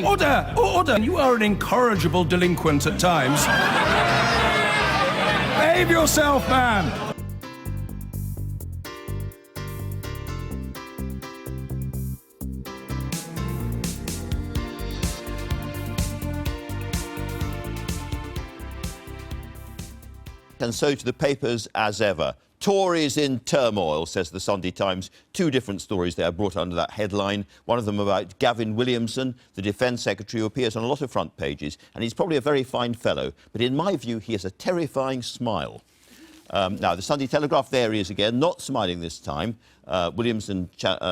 Order! Order! You are an incorrigible delinquent at times. Behave yourself, man! And so to the papers as ever. Tories in turmoil, says the Sunday Times. Two different stories there brought under that headline. One of them about Gavin Williamson, the Defence Secretary, who appears on a lot of front pages. And he's probably a very fine fellow. But in my view, he has a terrifying smile. Now, the Sunday Telegraph, there he is again, not smiling this time. Williamson,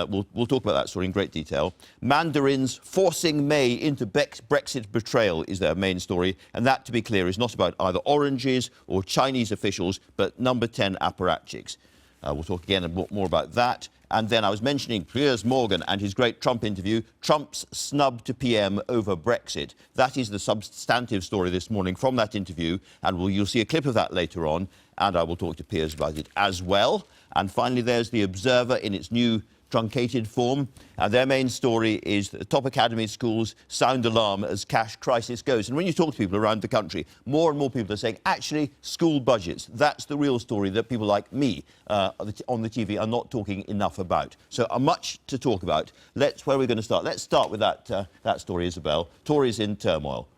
we'll talk about that story in great detail. Mandarins forcing May into Brexit betrayal is their main story. And that, to be clear, is not about either oranges or Chinese officials, but number 10 apparatchiks. We'll talk again a bit more about that. And then I was mentioning Piers Morgan and his great Trump interview, Trump's snub to PM over Brexit. That is the substantive story this morning from that interview, and you'll see a clip of that later on, and I will talk to Piers about it as well. And finally, there's The Observer in its new truncated form. And their main story is that the top academy schools sound alarm as cash crisis goes. And when you talk to people around the country, more and more people are saying, actually, school budgets, that's the real story that people like me on the TV are not talking enough about. So much to talk about. Where are we going to start? Let's start with that story, Isabel. Tories in turmoil.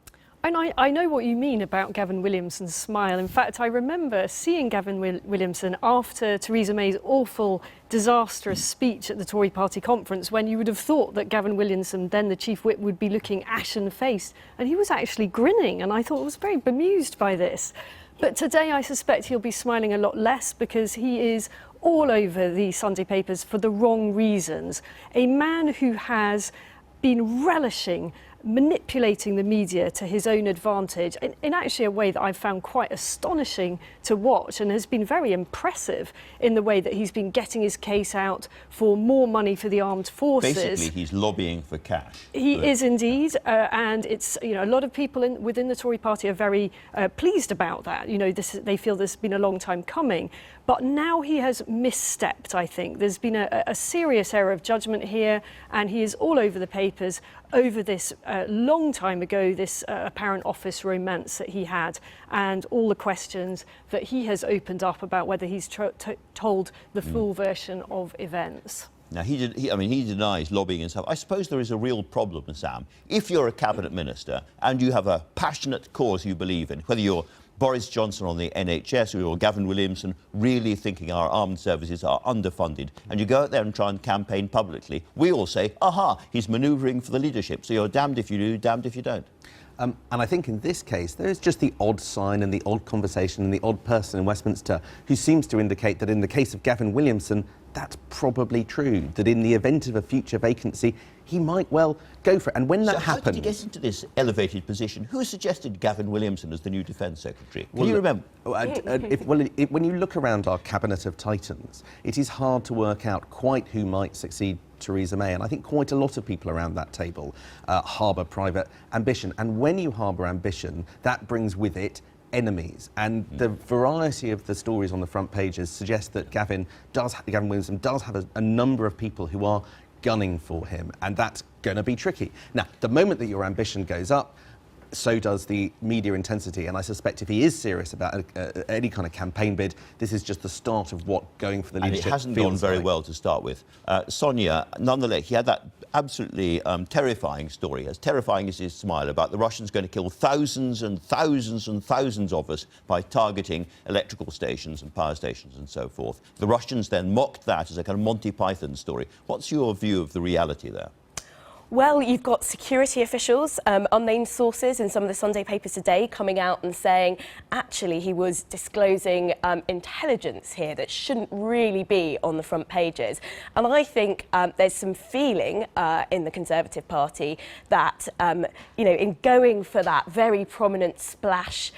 And I know what you mean about Gavin Williamson's smile. In fact, I remember seeing Gavin Williamson after Theresa May's awful, disastrous speech at the Tory party conference, when you would have thought that Gavin Williamson, then the chief whip, would be looking ashen-faced. And he was actually grinning, and I thought I was very bemused by this. But today I suspect he'll be smiling a lot less, because he is all over the Sunday papers for the wrong reasons. A man who has been relishing manipulating the media to his own advantage in actually a way that I've found quite astonishing to watch, and has been very impressive in the way that he's been getting his case out for more money for the armed forces. Basically, he's lobbying for cash. He is indeed, and it's, you know, a lot of people within the Tory party are very pleased about that. You know, they feel this has been a long time coming. But now he has misstepped, I think. There's been a serious error of judgment here, and he is all over the papers over this long time ago, this apparent office romance that he had, and all the questions that he has opened up about whether he's told the full version of events. Now, he denies lobbying and stuff. I suppose there is a real problem, Sam. If you're a cabinet minister and you have a passionate cause you believe in, whether you're Boris Johnson on the NHS or Gavin Williamson really thinking our armed services are underfunded, and you go out there and try and campaign publicly, we all say, aha, he's manoeuvring for the leadership. So you're damned if you do, damned if you don't. And I think in this case, there is just the odd sign and the odd conversation and the odd person in Westminster who seems to indicate that in the case of Gavin Williamson, that's probably true, that in the event of a future vacancy, he might well go for it. And when that happens... How did he get into this elevated position? Who suggested Gavin Williamson as the new Defence Secretary? Can you remember? When you look around our cabinet of titans, it is hard to work out quite who might succeed Theresa May. And I think quite a lot of people around that table harbour private ambition. And when you harbour ambition, that brings with it enemies, and the variety of the stories on the front pages suggest that Gavin Williamson does have a number of people who are gunning for him, and that's going to be tricky. Now, the moment that your ambition goes up, so does the media intensity, and I suspect if he is serious about any kind of campaign bid, this is just the start of what going for the leadership feels like. And it hasn't gone very well to start with. Sonia, nonetheless, he had that absolutely terrifying story, as terrifying as his smile, about the Russians going to kill thousands and thousands and thousands of us by targeting electrical stations and power stations and so forth. The Russians then mocked that as a kind of Monty Python story. What's your view of the reality there? Well, you've got security officials, unnamed sources in some of the Sunday papers today coming out and saying, actually, he was disclosing intelligence here that shouldn't really be on the front pages. And I think there's some feeling in the Conservative Party that, you know, in going for that very prominent splash,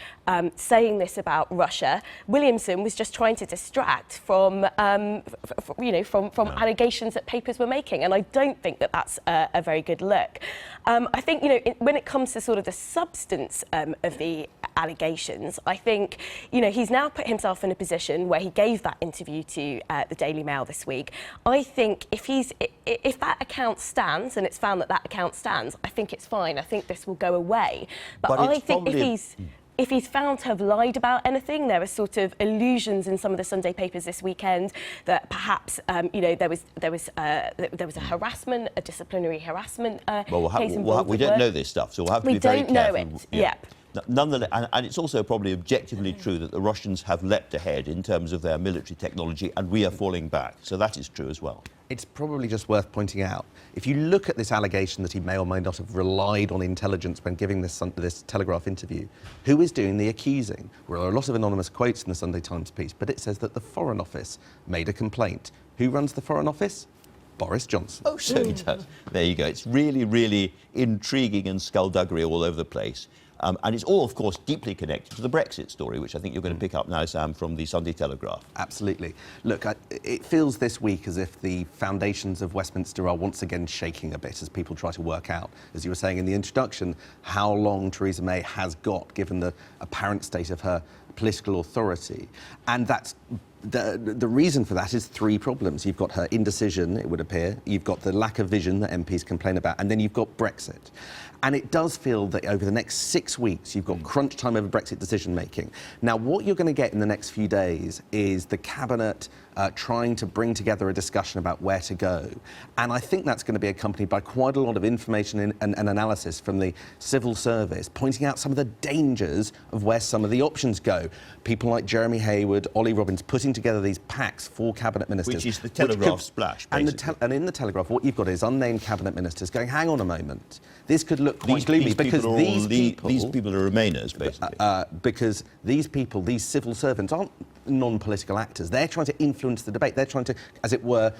saying this about Russia, Williamson was just trying to distract from, from allegations that papers were making. And I don't think that that's a very good look. I think, you know, when it comes to sort of the substance of the allegations. I think, you know, he's now put himself in a position where he gave that interview to the Daily Mail this week. I think if that account stands, and it's found that account stands, I think it's fine. I think this will go away. But I think if he's found to have lied about anything, there are sort of allusions in some of the Sunday papers this weekend that perhaps, you know, there was a harassment, a disciplinary harassment case involved. We don't know this stuff, so we'll have to be very careful. We don't know it. Yep. Nonetheless, and it's also probably objectively true that the Russians have leapt ahead in terms of their military technology, and we are falling back. So that is true as well. It's probably just worth pointing out, if you look at this allegation that he may or may not have relied on intelligence when giving this Telegraph interview, who is doing the accusing? Well, there are a lot of anonymous quotes in the Sunday Times piece, but it says that the Foreign Office made a complaint. Who runs the Foreign Office? Boris Johnson. Oh, so he does. There you go. It's really, really intriguing and skullduggery all over the place. And it's all, of course, deeply connected to the Brexit story, which I think you're going to pick up now, Sam, from the Sunday Telegraph. Absolutely. Look, it feels this week as if the foundations of Westminster are once again shaking a bit as people try to work out, as you were saying in the introduction, how long Theresa May has got, given the apparent state of her political authority. And that's the reason for that is three problems. You've got her indecision, it would appear, you've got the lack of vision that MPs complain about, and then you've got Brexit. And it does feel that over the next 6 weeks, you've got crunch time over Brexit decision-making. Now, what you're going to get in the next few days is the Cabinet trying to bring together a discussion about where to go. And I think that's going to be accompanied by quite a lot of information and analysis from the civil service, pointing out some of the dangers of where some of the options go. People like Jeremy Hayward, Ollie Robbins, putting together these packs for Cabinet Ministers. Which is the Telegraph splash, basically. And in the Telegraph, what you've got is unnamed Cabinet Ministers going, hang on a moment, this could look quite gloomy, because these people are Remainers, basically. Because these people, these civil servants, aren't non-political actors. They're trying to influence the debate. They're trying to, as it were,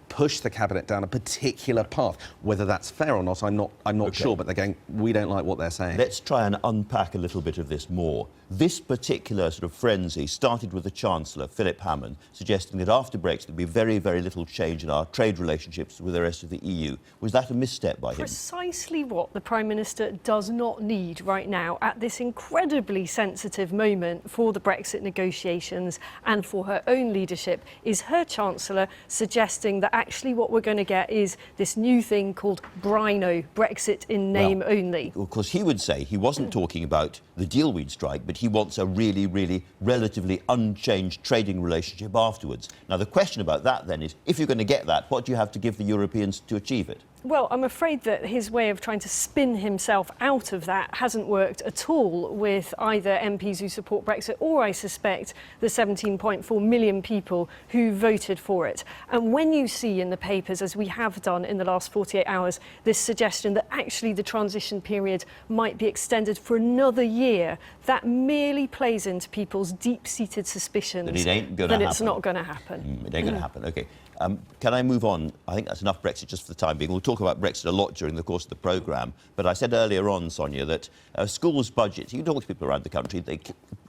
push the Cabinet down a particular path. Whether that's fair or not, I'm not sure, but they're going, we don't like what they're saying. Let's try and unpack a little bit of this more. This particular sort of frenzy started with the Chancellor, Philip Hammond, suggesting that after Brexit there'd be very, very little change in our trade relationships with the rest of the EU. Was that a misstep by him? Precisely what the Prime Minister does not need right now at this incredibly sensitive moment for the Brexit negotiations and for her own leadership is her Chancellor suggesting that actually what we're going to get is this new thing called Brino, Brexit in name only. Of course, he would say he wasn't talking about the deal we'd strike, but he wants a really, really relatively unchanged trading relationship afterwards. Now, the question about that, then, is if you're going to get that, what do you have to give the Europeans to achieve it? Well, I'm afraid that his way of trying to spin himself out of that hasn't worked at all with either MPs who support Brexit or, I suspect, the 17.4 million people who voted for it. And when you see in the papers, as we have done in the last 48 hours, this suggestion that actually the transition period might be extended for another year, that merely plays into people's deep-seated suspicions that it ain't gonna happen. It's not going to happen. It ain't going to happen, OK. Can I move on? I think that's enough Brexit just for the time being. We'll talk about Brexit a lot during the course of the programme. But I said earlier on, Sonia, that schools' budgets, you talk to people around the country, they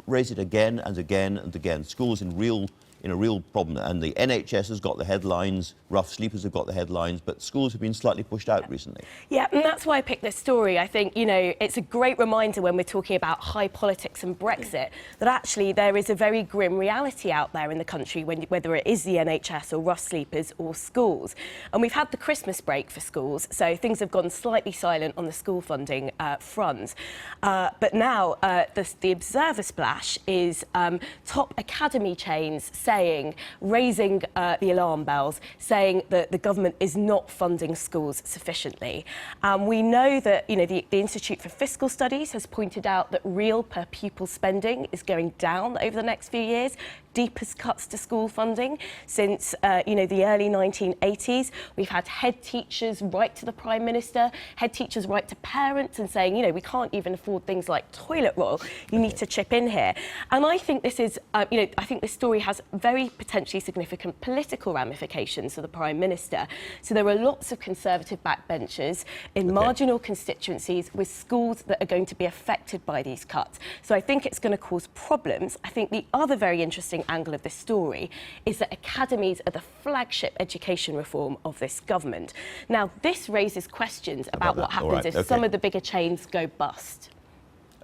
raise it again and again and again. Schools in a real problem. And the NHS has got the headlines, rough sleepers have got the headlines, but schools have been slightly pushed out recently. Yeah, and that's why I picked this story. I think, you know, it's a great reminder when we're talking about high politics and Brexit that actually there is a very grim reality out there in the country, whether it is the NHS or rough sleepers or schools. And we've had the Christmas break for schools, so things have gone slightly silent on the school funding front. But now the Observer splash is top academy chains raising the alarm bells, saying that the government is not funding schools sufficiently. We know that, you know, the Institute for Fiscal Studies has pointed out that real per pupil spending is going down over the next few years. Deepest cuts to school funding since, you know, the early 1980s. We've had head teachers write to the Prime Minister, head teachers write to parents and saying, you know, we can't even afford things like toilet roll. You need to chip in here. And I think this is, you know, I think this story has very potentially significant political ramifications for the Prime Minister. So there are lots of Conservative backbenchers in marginal constituencies with schools that are going to be affected by these cuts. So I think it's going to cause problems. I think the other very interesting angle of this story is that academies are the flagship education reform of this government. Now, this raises questions about what happens if some of the bigger chains go bust.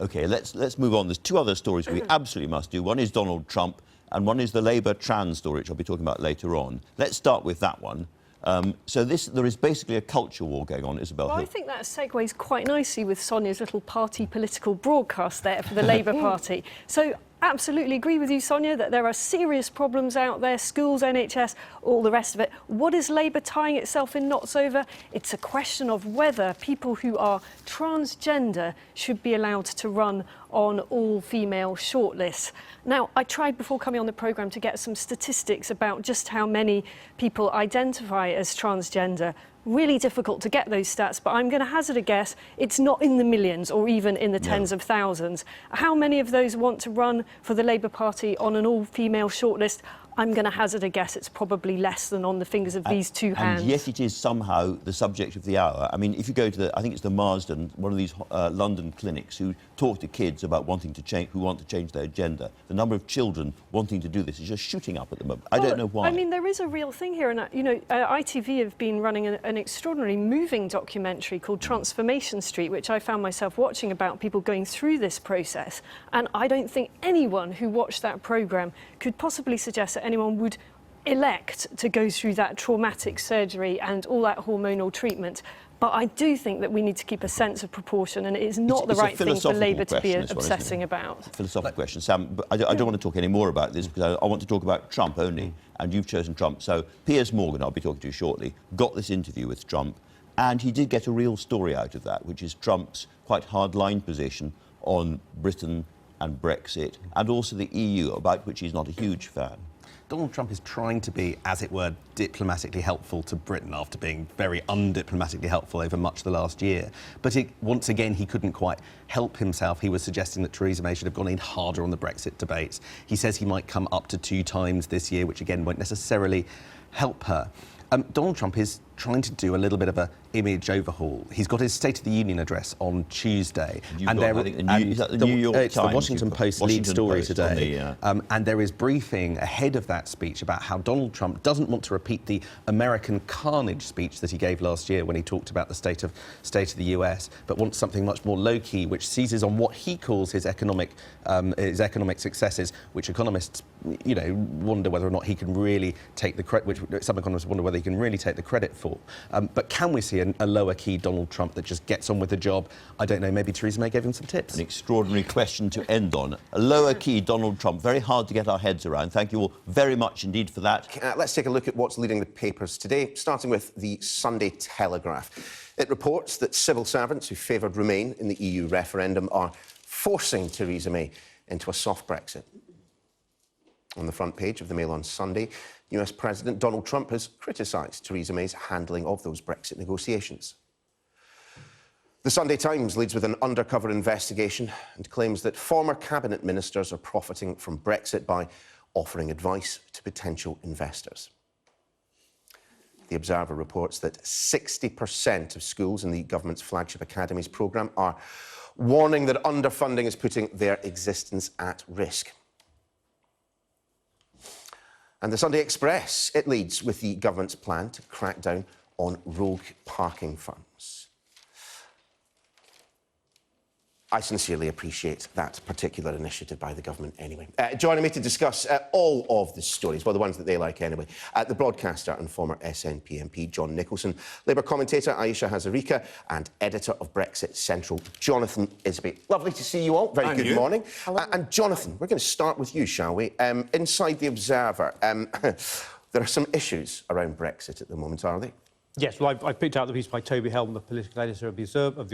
OK, let's move on. There's two other stories we absolutely must do. One is Donald Trump and one is the Labour trans story, which I'll be talking about later on. Let's start with that one. There is basically a culture war going on, Isabel Well, Hill. I think that segues quite nicely with Sonia's little party political broadcast there for the Labour Party. So, absolutely agree with you, Sonia, that there are serious problems out there, schools, NHS, all the rest of it. What is Labour tying itself in knots over? It's a question of whether people who are transgender should be allowed to run on all-female shortlists. Now, I tried before coming on the programme to get some statistics about just how many people identify as transgender. Really difficult to get those stats, but I'm going to hazard a guess it's not in the millions or even in the tens of thousands. How many of those want to run for the Labour Party on an all-female shortlist? I'm going to hazard a guess it's probably less than on the fingers of these two hands. And yet it is somehow the subject of the hour. I mean, if you go to I think it's the Marsden, one of these London clinics who talk to kids about wanting to change, who want to change their gender, the number of children wanting to do this is just shooting up at the moment. I don't know why. I mean, there is a real thing here, and ITV have been running an extraordinarily moving documentary called Transformation Street, which I found myself watching about people going through this process, and I don't think anyone who watched that programme could possibly suggest that anyone would elect to go through that traumatic surgery and all that hormonal treatment. But I do think that we need to keep a sense of proportion, and it is not the right thing for Labour to be obsessing about. Philosophical question, Sam, but I don't want to talk any more about this because I want to talk about Trump only, and you've chosen Trump. So Piers Morgan, I'll be talking to you shortly, got this interview with Trump, and he did get a real story out of that, which is Trump's quite hard-line position on Britain and Brexit, and also the EU, about which he's not a huge fan. Donald Trump is trying to be, as it were, diplomatically helpful to Britain after being very undiplomatically helpful over much of the last year. But once again, he couldn't quite help himself. He was suggesting that Theresa May should have gone in harder on the Brexit debates. He says he might come up to 2 times this year, which again won't necessarily help her. Donald Trump is trying to do a little bit of a image overhaul. He's got his State of the Union address on Tuesday. The New York Times? It's the Washington Post lead story today. And there is briefing ahead of that speech about how Donald Trump doesn't want to repeat the American carnage speech that he gave last year when he talked about the state of the US, but wants something much more low-key, which seizes on what he calls his economic successes, which economists, wonder whether or not he can really take the credit, which some economists wonder whether he can really take the credit for. But can we see a lower-key Donald Trump that just gets on with the job? I don't know, maybe Theresa May gave him some tips. An extraordinary question to end on. A lower-key Donald Trump, very hard to get our heads around. Thank you all very much indeed for that. Let's take a look at what's leading the papers today, starting with the Sunday Telegraph. It reports that civil servants who favoured Remain in the EU referendum are forcing Theresa May into a soft Brexit. On the front page of the Mail on Sunday, US President Donald Trump has criticised Theresa May's handling of those Brexit negotiations. The Sunday Times leads with an undercover investigation and claims that former cabinet ministers are profiting from Brexit by offering advice to potential investors. The Observer reports that 60% of schools in the government's flagship academies programme are warning that underfunding is putting their existence at risk. And the Sunday Express, it leads with the government's plan to crack down on rogue parking firms. I sincerely appreciate that particular initiative by the government anyway. Joining me to discuss all of the stories, well, the ones that they like anyway, the broadcaster and former SNP MP John Nicholson, Labour commentator Aisha Hazarika and editor of Brexit Central, Jonathan Isby. Lovely to see you all. Very good morning. And Jonathan, we're going to start with you, shall we? Inside the Observer, there are some issues around Brexit at the moment, are they? Yes, well, I picked out the piece by Toby Helm, the political editor of the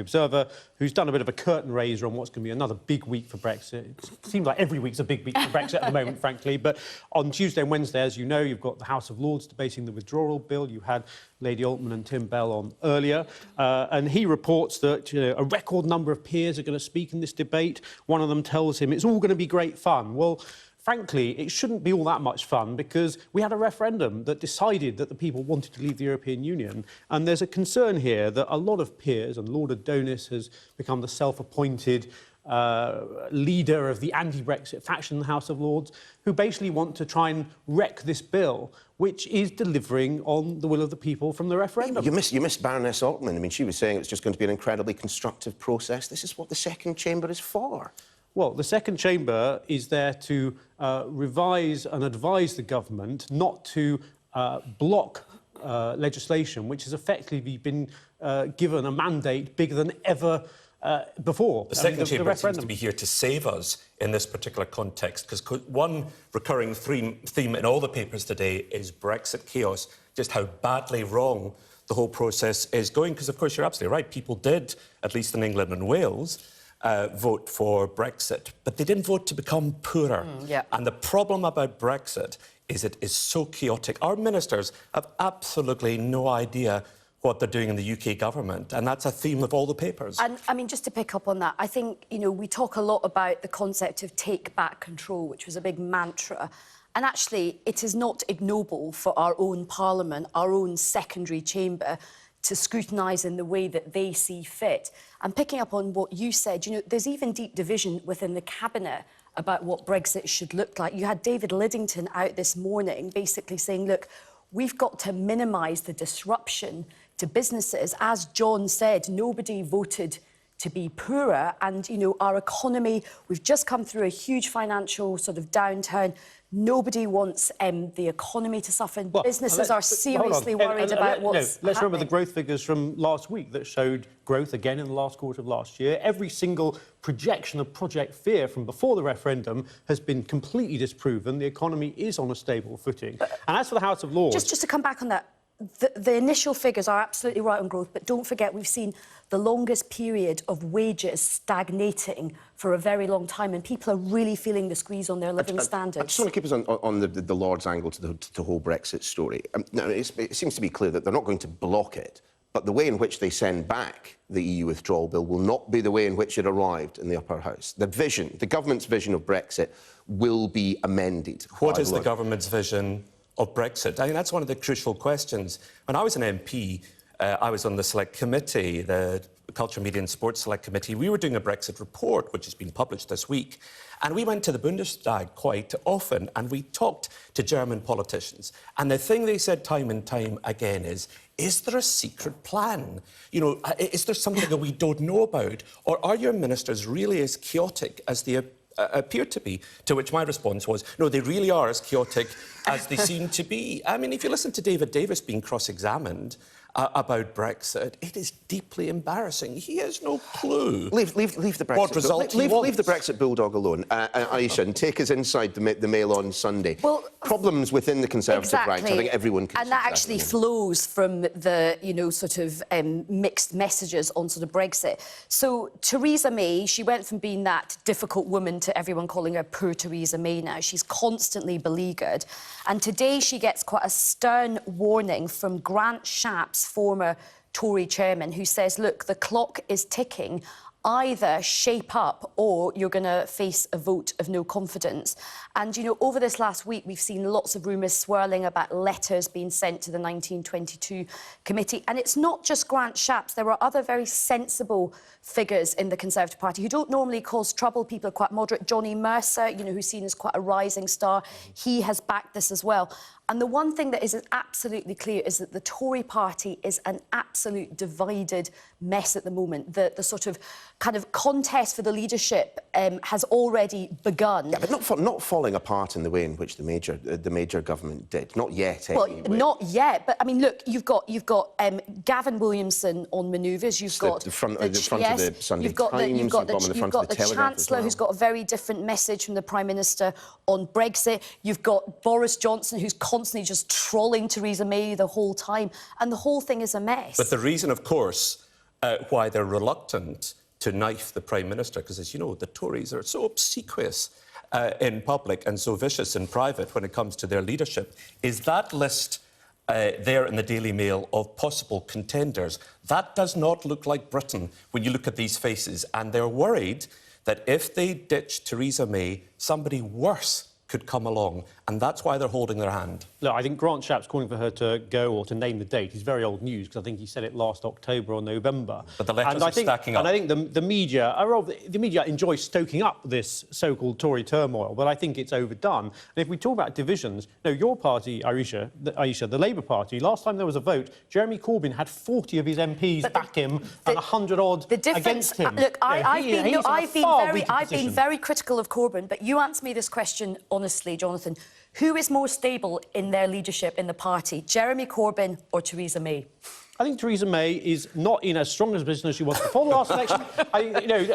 Observer, who's done a bit of a curtain raiser on what's going to be another big week for Brexit. It seems like every week's a big week for Brexit at the moment, frankly. But on Tuesday and Wednesday, as you know, you've got the House of Lords debating the withdrawal bill. You had Lady Altman and Tim Bell on earlier. And he reports that a record number of peers are going to speak in this debate. One of them tells him it's all going to be great fun. Well, frankly, it shouldn't be all that much fun because we had a referendum that decided that the people wanted to leave the European Union. And there's a concern here that a lot of peers, and Lord Adonis has become the self-appointed leader of the anti-Brexit faction in the House of Lords, who basically want to try and wreck this bill, which is delivering on the will of the people from the referendum. You missed Baroness Altman. I mean, she was saying it's just going to be an incredibly constructive process. This is what the second chamber is for. Well, the second chamber is there to revise and advise the government not to block legislation which has effectively been given a mandate bigger than ever before. The second chamber seems to be here to save us in this particular context, because one recurring theme in all the papers today is Brexit chaos, just how badly wrong the whole process is going. Because, of course, you're absolutely right. People did, at least in England and Wales, vote for Brexit, but they didn't vote to become poorer. And the problem about Brexit is it is so chaotic. Our ministers have absolutely no idea what they're doing in the UK government, and that's a theme of all the papers. And, I mean, just to pick up on that, I think, you know, we talk a lot about the concept of take back control, which was a big mantra. And actually, it is not ignoble for our own parliament, our own secondary chamber, to scrutinise in the way that they see fit. And picking up on what you said, you know, there's even deep division within the cabinet about what Brexit should look like. You had David Lidington out this morning basically saying, look, we've got to minimise the disruption to businesses. As John said, nobody voted to be poorer. And, you know, our economy, we've just come through a huge financial sort of downturn. Nobody wants the economy to suffer. Well, businesses are seriously worried about what's Let's remember the happening. growth figures from last week that showed growth again in the last quarter of last year. Every single projection of Project Fear from before the referendum has been completely disproven. The economy is on a stable footing. And as for the House of Lords... Just to come back on that, the initial figures are absolutely right on growth, but don't forget we've seen the longest period of wages stagnating for a very long time, and people are really feeling the squeeze on their living standards. I just want to keep us on the Lord's angle to the whole Brexit story. Now, it seems to be clear that they're not going to block it, but the way in which they send back the EU withdrawal bill will not be the way in which it arrived in the upper house. The government's vision of Brexit will be amended. What is the government's vision of Brexit? I think that's one of the crucial questions. When I was an MP, I was on the Select Committee, the Culture, Media and Sports Select Committee. We were doing a Brexit report, which has been published this week, and we went to the Bundestag quite often, and we talked to German politicians. And the thing they said time and time again is there a secret plan? You know, is there something that we don't know about? Or are your ministers really as chaotic as they appear to be? To which my response was, no, they really are as chaotic as they seem to be. I mean, if you listen to David Davis being cross-examined about Brexit, it is deeply embarrassing. He has no clue. Leave the Brexit what result he wants. Leave the Brexit bulldog alone, Aisha, and take us inside the Mail on Sunday. Well, problems within the Conservative ranks, I think everyone can see. And that actually flows from the, you know, sort of mixed messages on sort of Brexit. So Theresa May, she went from being that difficult woman to everyone calling her poor Theresa May now. She's constantly beleaguered. And today she gets quite a stern warning from Grant Shapps, former Tory chairman, who says, look, the clock is ticking. Either shape up or you're going to face a vote of no confidence. And, you know, over this last week, we've seen lots of rumours swirling about letters being sent to the 1922 committee. And it's not just Grant Shapps. There are other very sensible figures in the Conservative Party who don't normally cause trouble. People are quite moderate. Johnny Mercer, you know, who's seen as quite a rising star, he has backed this as well. And the one thing that is absolutely clear is that the Tory party is an absolute divided mess at the moment. The sort of kind of contest for the leadership has already begun. Yeah, but not falling apart in the way in which the major government did. Not yet, anyway. Well, not yet. But I mean, look, you've got Gavin Williamson on manoeuvres. You've got the front of the Sunday Times. You've got the Chancellor, who's got a very different message from the Prime Minister on Brexit. You've got Boris Johnson, who's constantly just trolling Theresa May the whole time, and the whole thing is a mess. But the reason, of course, why they're reluctant to knife the Prime Minister, because, as you know, the Tories are so obsequious in public and so vicious in private when it comes to their leadership, is that list there in the Daily Mail of possible contenders. That does not look like Britain when you look at these faces, and they're worried that if they ditch Theresa May, somebody worse could come along, and that's why they're holding their hand. Look, I think Grant Shapps calling for her to go or to name the date is very old news, because I think he said it last October or November. But the letters are stacking up. And I think the media enjoy stoking up this so-called Tory turmoil, but I think it's overdone. And if we talk about divisions, your party, Aisha, the Labour Party, last time there was a vote, Jeremy Corbyn had 40 of his MPs back him and 100-odd against him. Look, I've been very critical of Corbyn, but you answer me this question honestly, Jonathan. Who is more stable in their leadership in the party, Jeremy Corbyn or Theresa May? I think Theresa May is not in as strong a position as she was before the last election.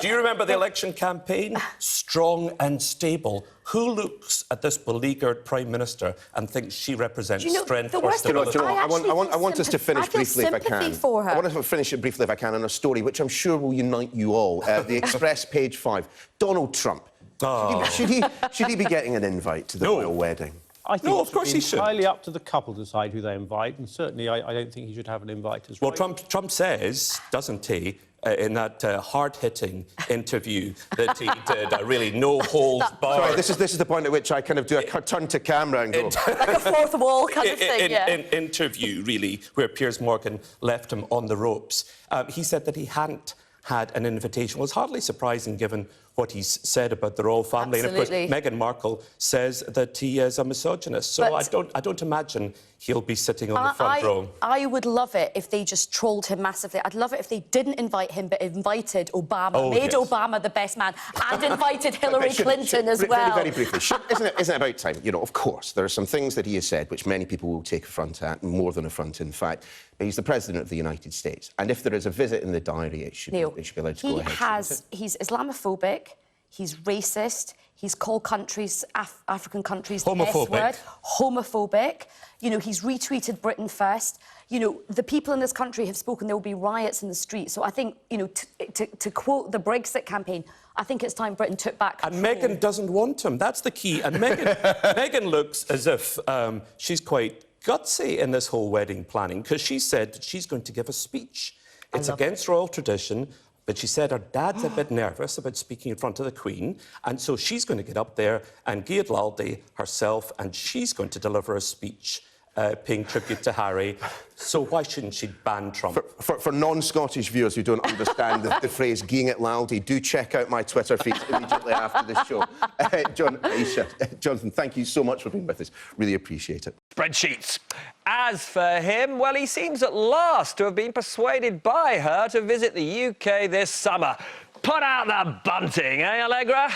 Do you remember the election campaign? Strong and stable. Who looks at this beleaguered Prime Minister and thinks she represents strength or stability? I want us to finish briefly, if I can. I want to finish it briefly, if I can, on a story which I'm sure will unite you all. The Express, page 5. Donald Trump. Oh. Should he be getting an invite to the royal wedding? I think of course he should. It's entirely up to the couple to decide who they invite, and certainly I don't think he should have an invite as well. Well, Trump says, doesn't he, in that hard-hitting interview that he did, a really no-holds-barred... Sorry, this is the point at which I kind of do a turn to camera and go... like a fourth wall kind of thing, interview, really, where Piers Morgan left him on the ropes. He said that he hadn't had an invitation. Well, it's hardly surprising given what he's said about the royal family. Absolutely. And of course, Meghan Markle says that he is a misogynist. So I don't imagine he'll be sitting on the front row. I would love it if they just trolled him massively. I'd love it if they didn't invite him, but invited Obama, Obama the best man, and invited Hillary Clinton as well. Very briefly, isn't it about time? Of course, there are some things that he has said which many people will take affront at, more than affront, in fact. But he's the President of the United States. And if there is a visit in the diary, it should be allowed to go ahead. He's Islamophobic, he's racist, he's called countries, African countries, the S word, homophobic. He's retweeted Britain first. The people in this country have spoken, there will be riots in the streets. So I think, to quote the Brexit campaign, I think it's time Britain took back control. And Meghan doesn't want him. That's the key. And Meghan looks as if she's quite gutsy in this whole wedding planning, because she said that she's going to give a speech. It's against royal tradition, but she said her dad's a bit nervous about speaking in front of the Queen, and so she's going to get up there and Gaed Laldy herself, and she's going to deliver a speech paying tribute to Harry. So why shouldn't she ban Trump? For non-Scottish viewers who don't understand the phrase "geeing it laldy," do check out my Twitter feed immediately after this show. Jonathan, thank you so much for being with us. Really appreciate it. Spreadsheets. As for him, well, he seems at last to have been persuaded by her to visit the UK this summer. Put out the bunting, eh, Allegra?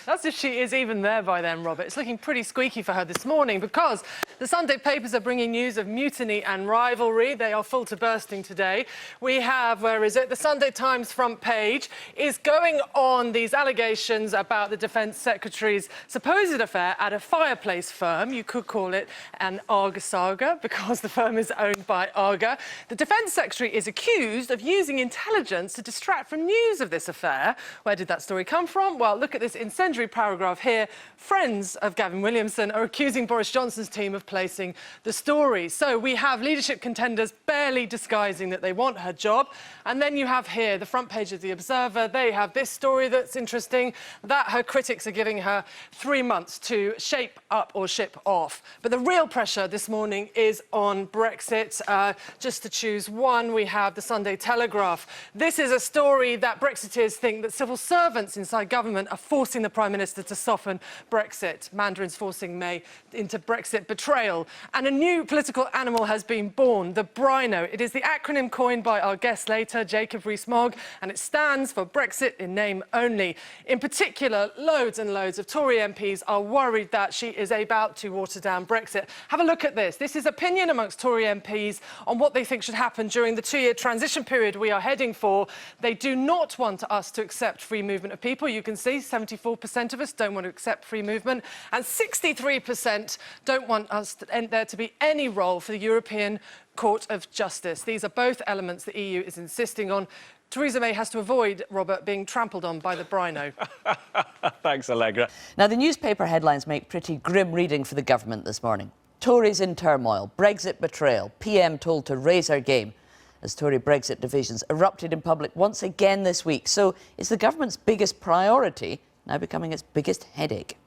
That's if she is even there by then, Robert. It's looking pretty squeaky for her this morning because the Sunday papers are bringing news of mutiny and rivalry. They are full to bursting today. We have, where is it? The Sunday Times front page is going on these allegations about the Defence Secretary's supposed affair at a fireplace firm. You could call it an Arga saga because the firm is owned by Arga. The Defence Secretary is accused of using intelligence to distract from news of this affair. Where did that story come from? Well, look at this incendiary paragraph here. Friends of Gavin Williamson are accusing Boris Johnson's team of placing the story. So we have leadership contenders barely disguising that they want her job. And then you have here the front page of The Observer. They have this story that's interesting, that her critics are giving her 3 months to shape up or ship off. But the real pressure this morning is on Brexit. Just to choose one, we have the Sunday Telegraph. This is a story that Brexiteers think that civil servants inside government are forcing the Prime Minister to soften Brexit. Mandarins forcing May into Brexit betrayal. And a new political animal has been born, the Brino. It is the acronym coined by our guest later, Jacob Rees-Mogg, and it stands for Brexit in name only. In particular, loads and loads of Tory MPs are worried that she is about to water down Brexit. Have a look at this. This is opinion amongst Tory MPs on what they think should happen during the 2-year transition period we are heading for. They do not want us to accept free movement of people. You can see 74% of us don't want to accept free movement, and 63% don't want there to be any role for the European Court of Justice. These are both elements the EU is insisting on. Theresa May has to avoid, Robert, being trampled on by the Brino. Thanks, Allegra. Now, the newspaper headlines make pretty grim reading for the government this morning. Tories in turmoil, Brexit betrayal, PM told to raise her game, as Tory Brexit divisions erupted in public once again this week. So is the government's biggest priority now becoming its biggest headache?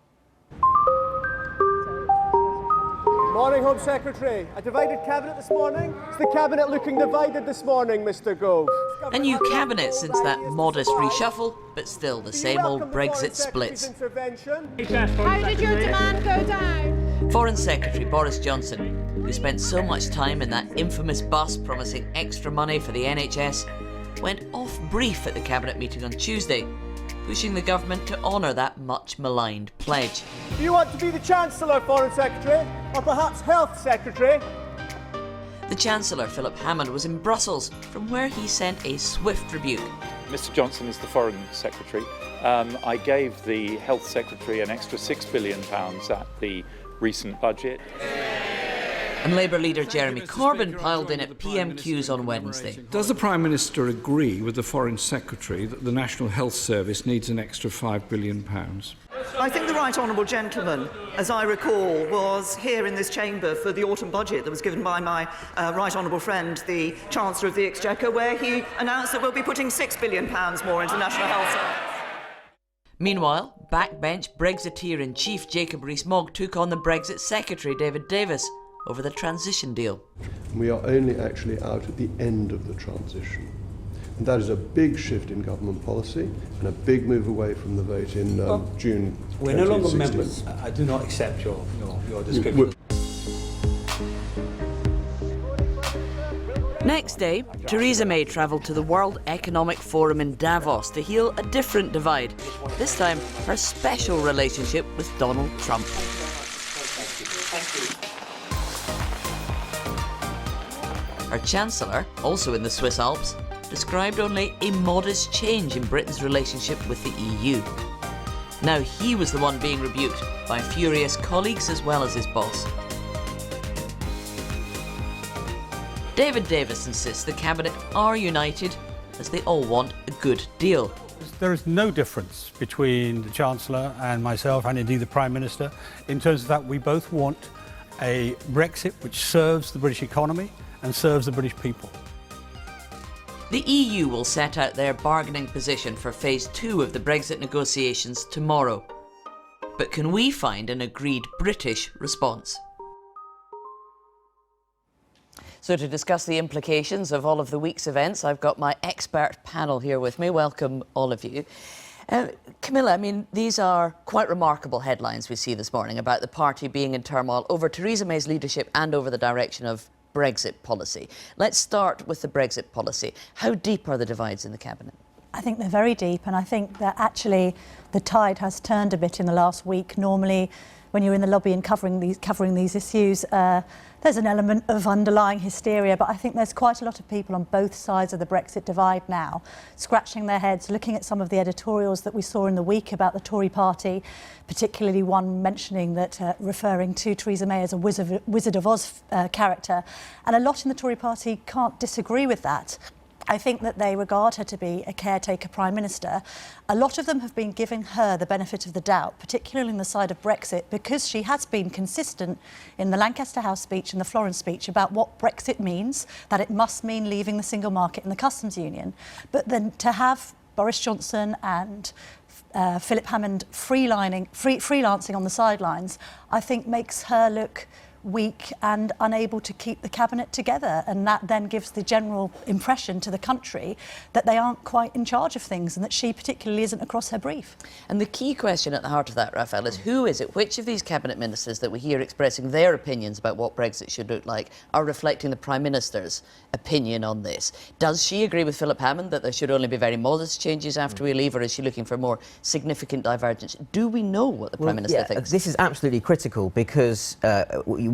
Morning, Home Secretary. A divided cabinet this morning? Is the cabinet looking divided this morning, Mr. Gove? A new cabinet since that modest reshuffle, but still the same old Brexit splits. How did your demand go down? Foreign Secretary Boris Johnson, who spent so much time in that infamous bus promising extra money for the NHS, went off brief at the cabinet meeting on Tuesday, pushing the government to honour that much maligned pledge. Do you want to be the Chancellor, Foreign Secretary, or perhaps Health Secretary? The Chancellor, Philip Hammond, was in Brussels, from where he sent a swift rebuke. Mr Johnson is the Foreign Secretary. I gave the Health Secretary an extra £6 billion at the recent budget. And Labour leader Jeremy Corbyn piled in at PMQs on Wednesday. Does the Prime Minister agree with the Foreign Secretary that the National Health Service needs an extra £5 billion? I think the Right Honourable Gentleman, as I recall, was here in this chamber for the autumn budget that was given by my Right Honourable friend, the Chancellor of the Exchequer, where he announced that we'll be putting £6 billion more into National Health Service. Meanwhile, backbench Brexiteer-in-Chief Jacob Rees-Mogg took on the Brexit Secretary David Davis over the transition deal. We are only actually out at the end of the transition. And that is a big shift in government policy and a big move away from the vote in June 2016. We're no longer members. I do not accept your description. Next day, Theresa May travelled to the World Economic Forum in Davos to heal a different divide, this time her special relationship with Donald Trump. Her Chancellor, also in the Swiss Alps, described only a modest change in Britain's relationship with the EU. Now he was the one being rebuked by furious colleagues as well as his boss. David Davis insists the Cabinet are united as they all want a good deal. There is no difference between the Chancellor and myself, and indeed the Prime Minister, in terms of that we both want a Brexit which serves the British economy and serves the British people. The EU will set out their bargaining position for phase 2 of the Brexit negotiations tomorrow. But can we find an agreed British response? So to discuss the implications of all of the week's events, I've got my expert panel here with me. Welcome, all of you. Camilla, I mean, these are quite remarkable headlines we see this morning about the party being in turmoil over Theresa May's leadership and over the direction of Brexit policy. Let's start with the Brexit policy. How deep are the divides in the Cabinet? I think they're very deep, and I think that actually the tide has turned a bit in the last week. Normally, when you're in the lobby and covering these issues, there's an element of underlying hysteria, but I think there's quite a lot of people on both sides of the Brexit divide now, scratching their heads, looking at some of the editorials that we saw in the week about the Tory party, particularly one mentioning that, referring to Theresa May as a Wizard of Oz character. And a lot in the Tory party can't disagree with that. I think that they regard her to be a caretaker Prime Minister. A lot of them have been giving her the benefit of the doubt, particularly on the side of Brexit, because she has been consistent in the Lancaster House speech and the Florence speech about what Brexit means, that it must mean leaving the single market and the customs union. But then to have Boris Johnson and Philip Hammond freelancing on the sidelines, I think makes her look weak and unable to keep the Cabinet together, and that then gives the general impression to the country that they aren't quite in charge of things and that she particularly isn't across her brief. And the key question at the heart of that, Raphael, is who is it, which of these Cabinet Ministers that we hear expressing their opinions about what Brexit should look like are reflecting the Prime Minister's opinion on this? Does she agree with Philip Hammond that there should only be very modest changes after we leave, or is she looking for more significant divergence? Do we know what the Prime Minister thinks? This is absolutely critical because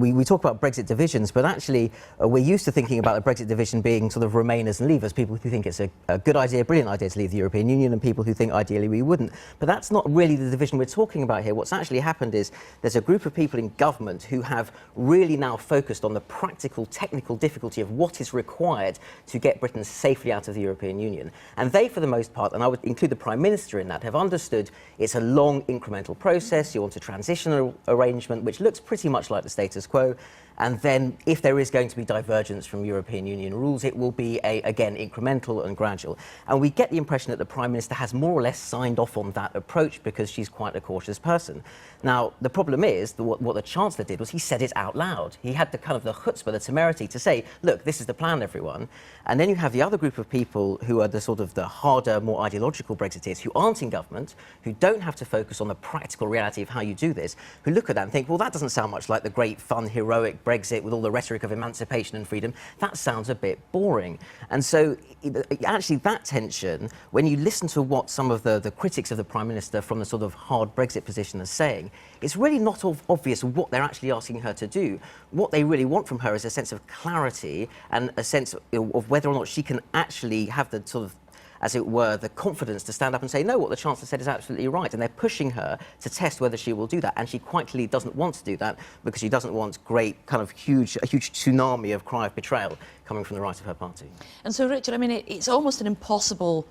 we talk about Brexit divisions, but actually we're used to thinking about a Brexit division being sort of Remainers and Leavers, people who think it's a good idea, brilliant idea to leave the European Union, and people who think ideally we wouldn't. But that's not really the division we're talking about here. What's actually happened is there's a group of people in government who have really now focused on the practical, technical difficulty of what is required to get Britain safely out of the European Union. And they, for the most part, and I would include the Prime Minister in that, have understood it's a long incremental process. You want a transitional arrangement which looks pretty much like the status quo. quo. And then, if there is going to be divergence from European Union rules, it will be, again, incremental and gradual. And we get the impression that the Prime Minister has more or less signed off on that approach because she's quite a cautious person. Now, the problem is, what the Chancellor did was he said it out loud. He had the kind of the chutzpah, the temerity to say, look, this is the plan, everyone. And then you have the other group of people who are the sort of the harder, more ideological Brexiteers who aren't in government, who don't have to focus on the practical reality of how you do this, who look at that and think, well, that doesn't sound much like the great, fun, heroic Brexit with all the rhetoric of emancipation and freedom. That sounds a bit boring. And so, actually, that tension, when you listen to what some of the critics of the Prime Minister from the sort of hard Brexit position are saying, it's really not obvious what they're actually asking her to do. What they really want from her is a sense of clarity and a sense of whether or not she can actually have the sort of, as it were, the confidence to stand up and say, no, what the Chancellor said is absolutely right. And they're pushing her to test whether she will do that. And she quite clearly doesn't want to do that because she doesn't want a huge tsunami of cry of betrayal coming from the right of her party. And so, Richard, I mean, it's almost an impossible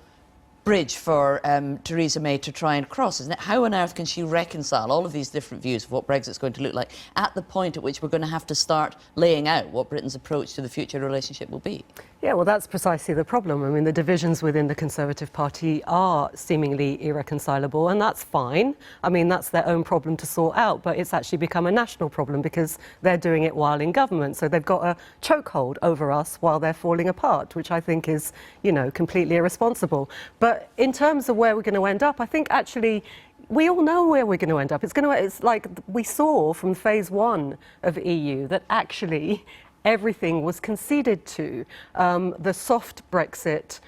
bridge for Theresa May to try and cross, isn't it? How on earth can she reconcile all of these different views of what Brexit's going to look like at the point at which we're going to have to start laying out what Britain's approach to the future relationship will be? Yeah, well, that's precisely the problem. I mean, the divisions within the Conservative Party are seemingly irreconcilable, and that's fine. I mean, that's their own problem to sort out, but it's actually become a national problem because they're doing it while in government. So they've got a chokehold over us while they're falling apart, which I think is, you know, completely irresponsible. But in terms of where we're going to end up, I think actually we all know where we're going to end up. It's like we saw from phase 1 of EU that actually everything was conceded to. The soft Brexit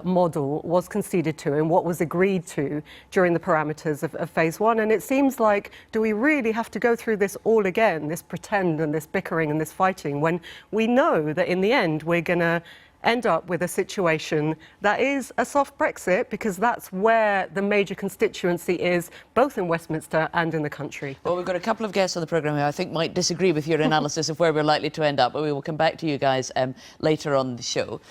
model was conceded to and what was agreed to during the parameters of phase 1. And it seems like, do we really have to go through this all again, this pretend and this bickering and this fighting, when we know that in the end we're going to end up with a situation that is a soft Brexit, because that's where the major constituency is, both in Westminster and in the country. Well, we've got a couple of guests on the programme who I think might disagree with your analysis of where we're likely to end up, but we will come back to you guys later on the show.